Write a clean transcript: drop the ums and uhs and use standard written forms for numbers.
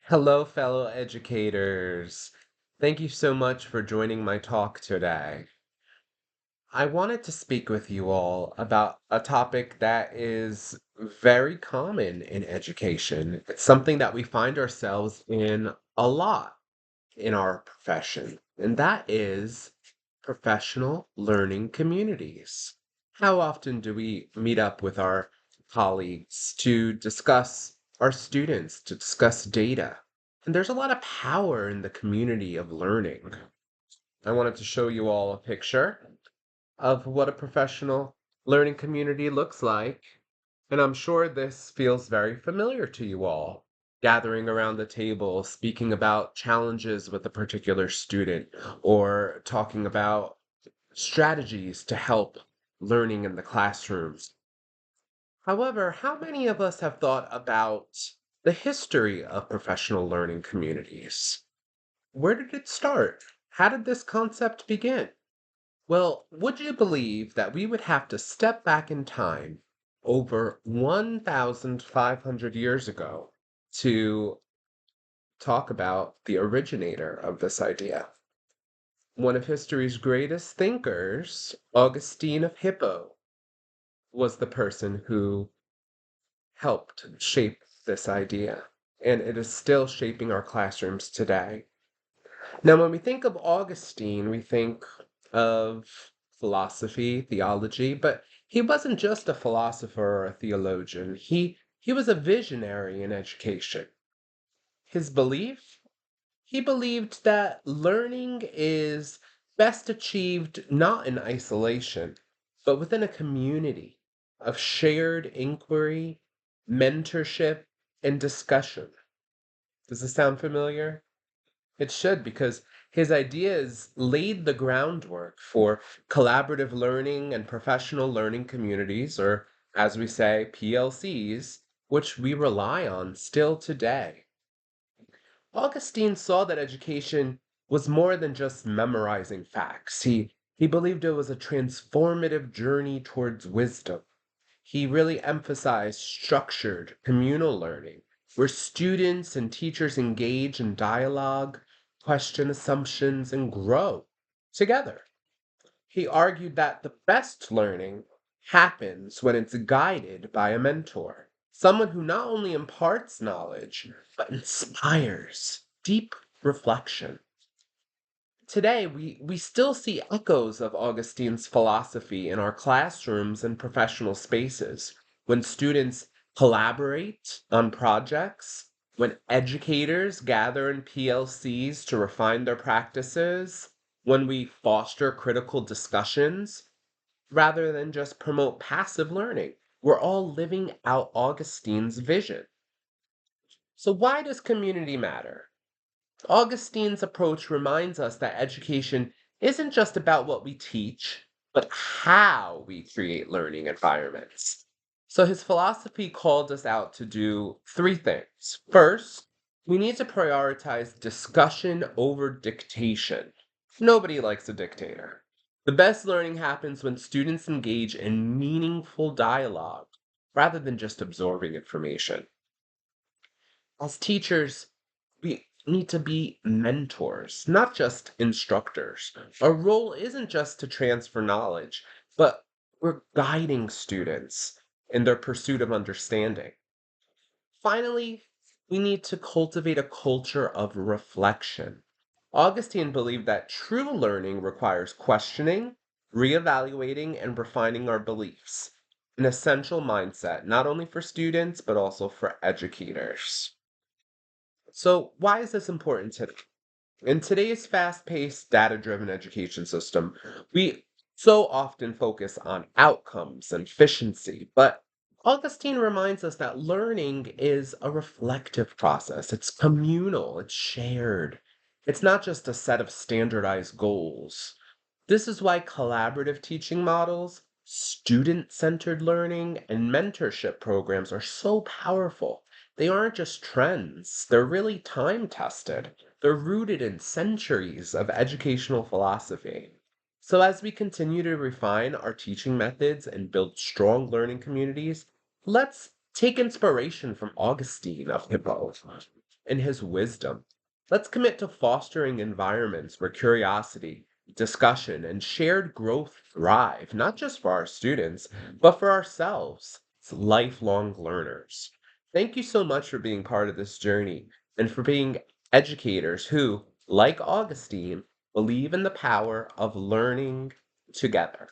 Hello, fellow educators. Thank you so much for joining my talk today. I wanted to speak with you all about a topic that is very common in education. It's something that we find ourselves in a lot in our profession, and that is professional learning communities. How often do we meet up with our colleagues to discuss our students, to discuss data? And there's a lot of power in the community of learning. I wanted to show you all a picture of what a professional learning community looks like. And I'm sure this feels very familiar to you all. Gathering around the table, speaking about challenges with a particular student, or talking about strategies to help learning in the classrooms. However, how many of us have thought about the history of professional learning communities? Where did it start? How did this concept begin? Well, would you believe that we would have to step back in time over 1,500 years ago to talk about the originator of this idea? One of history's greatest thinkers, Augustine of Hippo, was the person who helped shape this idea, and it is still shaping our classrooms today. Now, when we think of Augustine, we think of philosophy, theology, but he wasn't just a philosopher or a theologian. He was a visionary in education. His belief? He believed that learning is best achieved not in isolation, but within a community of shared inquiry, mentorship, and discussion. Does this sound familiar? It should, because his ideas laid the groundwork for collaborative learning and professional learning communities, or as we say, PLCs, which we rely on still today. Augustine saw that education was more than just memorizing facts. He believed it was a transformative journey towards wisdom. He really emphasized structured communal learning, where students and teachers engage in dialogue, question assumptions, and grow together. He argued that the best learning happens when it's guided by a mentor, someone who not only imparts knowledge, but inspires deep reflection. Today, we still see echoes of Augustine's philosophy in our classrooms and professional spaces. When students collaborate on projects, when educators gather in PLCs to refine their practices, when we foster critical discussions rather than just promote passive learning, we're all living out Augustine's vision. So, why does community matter? Augustine's approach reminds us that education isn't just about what we teach, but how we create learning environments. So his philosophy called us out to do three things. First, we need to prioritize discussion over dictation. Nobody likes a dictator. The best learning happens when students engage in meaningful dialogue rather than just absorbing information. As teachers, we need to be mentors, not just instructors. Our role isn't just to transfer knowledge, but we're guiding students in their pursuit of understanding. Finally, we need to cultivate a culture of reflection. Augustine believed that true learning requires questioning, reevaluating, and refining our beliefs, an essential mindset not only for students, but also for educators. So, why is this important today? In today's fast paced, data driven education system, we so often focus on outcomes and efficiency, but Augustine reminds us that learning is a reflective process. It's communal, it's shared. It's not just a set of standardized goals. This is why collaborative teaching models, student centered learning, and mentorship programs are so powerful. They aren't just trends, they're really time tested. They're rooted in centuries of educational philosophy. So, as we continue to refine our teaching methods and build strong learning communities, let's take inspiration from Augustine of Hippo and his wisdom. Let's commit to fostering environments where curiosity, discussion, and shared growth thrive, not just for our students, but for ourselves as lifelong learners. Thank you so much for being part of this journey and for being educators who, like Augustine, believe in the power of learning together.